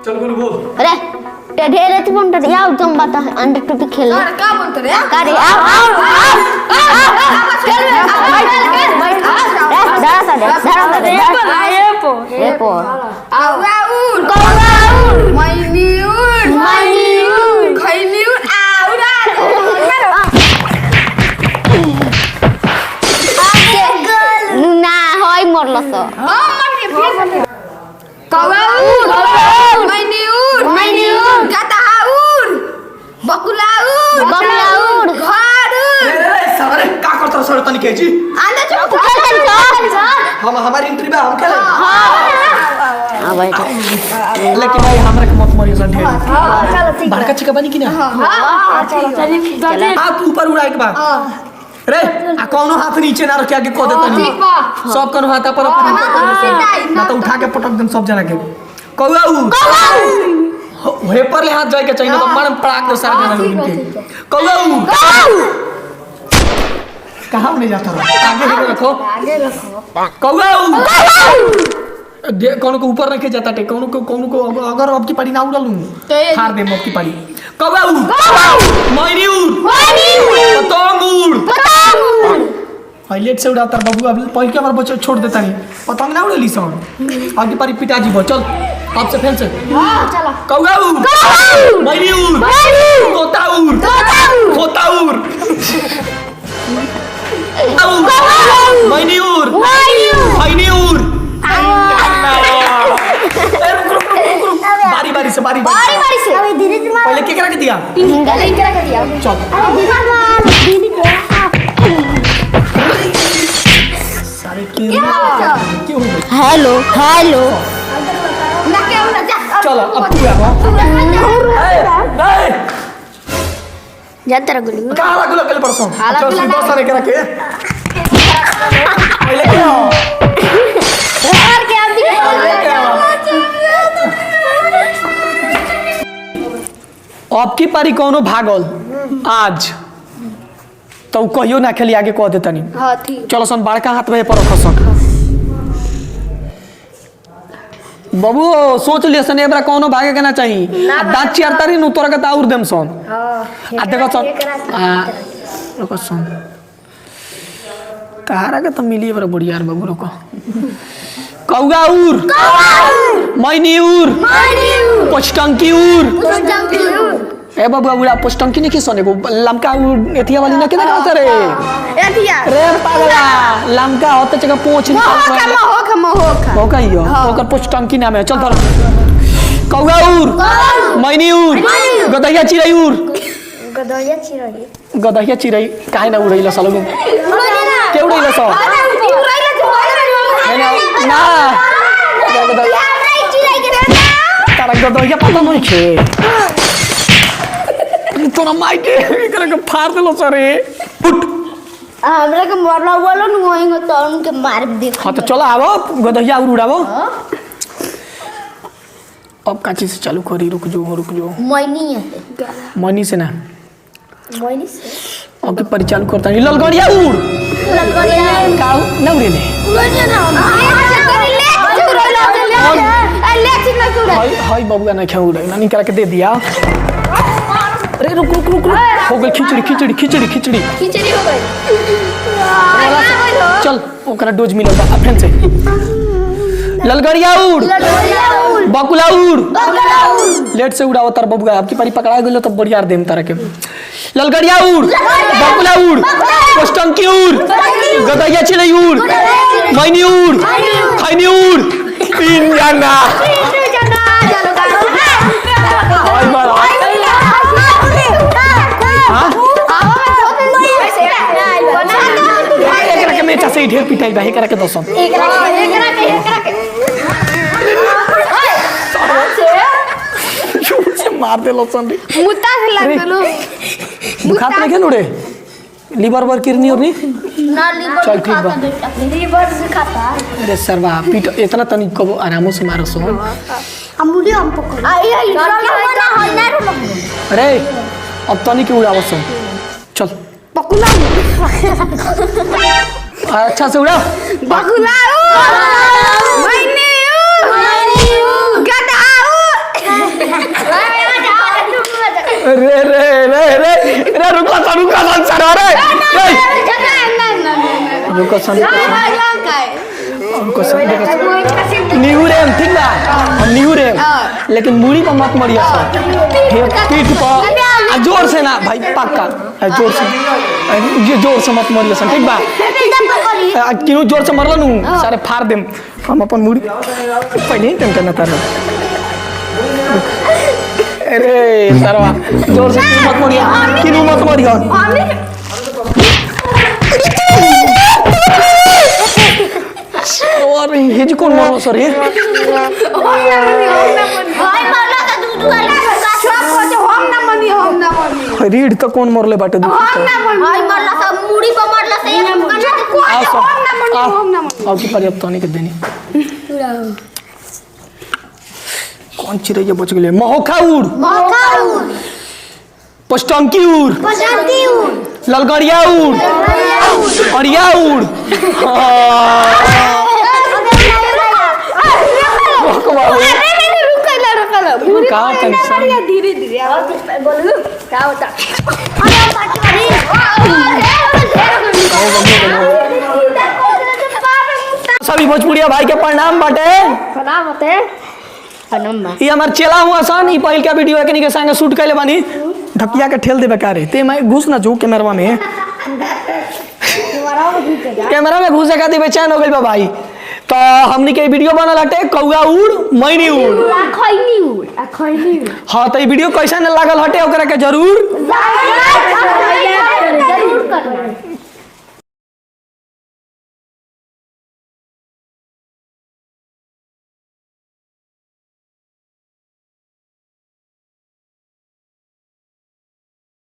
चल गुरु बोल। अरे टेढ़े रहती बोलते रे यार तुम बता अंडे टूटी खेल ले क्या बोलते रे का रे आओ ए पो आउर माइनिउर खैनिउर आउरा ना होय मरलस कवाउर माइनिउर गताउर बकुलाउर घाउर सारे का करत सर तनी के जी आंदा चुप हम हमारी एंट्री में हम खेले हां भाई लेकिन भाई हमरा के मत मारियो सन ढेर बड़का चिका बनी कि ना आ तू ऊपर उड़ा एक बार रे आ कोनो हाथ नीचे ना रख के को देता नहीं सब कोनो हाथ पर ना तो उठा के पटक देम सब जना के कौआ हे पर ले हाथ जाए के चाहिए तो मन पड़ाक दो सारे जना लोग के कौआ कहां नहीं जाता आगे रखो कौआ कौन को ऊपर रखे जाता टे कौन को अगर अब की पड़ी ना उड़ालू हार दे अब की पड़ी कौआ मयूर पतंग हाईलाइट से उड़ाता बाबू अब पहले के हमारा बच्चा छोड़ देता नहीं पतंग ना उड़ेली सन अब की पड़ी पिताजी बो चल अब से फैन से चलो कौआ मयूर तोताउर मयूर बारी से पहले के करा के दिया चल सारे क्यों हेलो चलो अब तू आ जाता गुली कहां लागल कल परसों चल सीधा सारे करा के पहले क्या और क्या अब की पारी कोनो भागल आज तो कहियो ना खेली आगे कह देता नहीं हां ठीक चलो सन बड़का हाथ में पर रखो सन बाबू सोच लियो सन एबरा कोनो भागे के ना चाहिए दांत चिरतारी नु तोरा के ताउर देम सन आ देखो सन रुको सन तारा के तो मिली एबरा बढ़िया यार बाबू रुको कौगाउर मैनिउर पोस्टंकीउर ए बाबू बुला पोस्टंकी नहीं किसने को लमका एथिया वाली ना केना कहत रे एथिया रे पागला लमका होते जगह पोछ हो कहियो ओकर पोस्टंकी नाम है चल धर कौगाउर मैनिउर गदहिया चिरैउर गदहिया चिरई काहे ना उड़ैला सलगु के उड़ैला स ना तारा गदहिया पता नहीं छे तोरा माई के एकरा के फाड़ देलो सरे उठ हमरा के मरला बोलो न होएंगे तो उनके मार दे हां तो चलो आवो गदहिया और उड़ावो अब काची से चालू करी रुक जो मनी से ना अब के परिचालू करता नहीं ललगड़िया उड़ का ना उड़े ले हाय बाबू ना क्या उड़े ना निकल के दे दिया अरे रुक हो गई खिचड़ी हो गई चल ओकरा डोज मिलल बा फेन से ललगड़िया उड़ बकुला उड़ लेट से उड़ाओ तार बबुआ आपकी पारी पकड़ा गेलो तो बढ़िया देम तारा के ललगड़िया उड़ बकुला उड़ पोस्टंकी उड़ गदहिया चिड़ै उड़ मैनी उड़ खैनी उड़ तीन जना हाय बार एकरा के मेचा से ढेर पिटाई बा एकरा के दोसन एकरा के से मार देलो सन मुत्ता से लग गेलो दुखात नहीं के नुड़े लीवर वर किरनी और नहीं ना लीवर चल ठीक बा लीवर से खाता अरे सरवा पीट इतना तनी कबो आराम से मारो सो अमुली हम पकड़ ना होय ना रो अरे अब तनी के उड़ावो सो चल बकुला अच्छा से उड़ा बकुला मैंने गदाऊ रे रे रे रे रे रुको सर अरे रुको सर निहुरेम ठीक बा हम निहुरेम लेकिन मुड़ी पर मत मरिया सर पीठ पर जोर से ना भाई पक्का जोर से मत मरिया सर ठीक बा किनु जोर से मरल नु सारे फाड़ देम हम अपन मुड़ी पहले ही टेंशन कर अरे सरवा जोर से मत मरिया किनु मत मरिया और हे जी कौन मारो सर ये भाई मारला का दूध वाला हम ना मनी रीड तो कौन मरले बाटे दू भाई मारला का मुड़ी पर मारला से हम अब की पर्याप्त होने के देनी कौन चिड़ैया बच गए महोखा उड़ पष्टंकी उड़ ललगड़िया उड़ अरिया उड़ धीरे धीरे बोलू क्या होता सभी भोजपुरिया भाई के प्रणाम बाटे प्रणाम होते ये हमार चेला हुआ सन ई पहिल का वीडियो एकनी के संगे शूट कैले बानी ढकिया के ठेल देबे कारे ते मैं घुस ना जो कैमरा में घुसे खातिर बेचैन हो गइल बा भाई तो हमनी के वीडियो बनल हटे कौआ उड़ मैनी उड़ खैनी उड़ हाँ तो वीडियो कैसा लागल हटे ओकरा के जरूर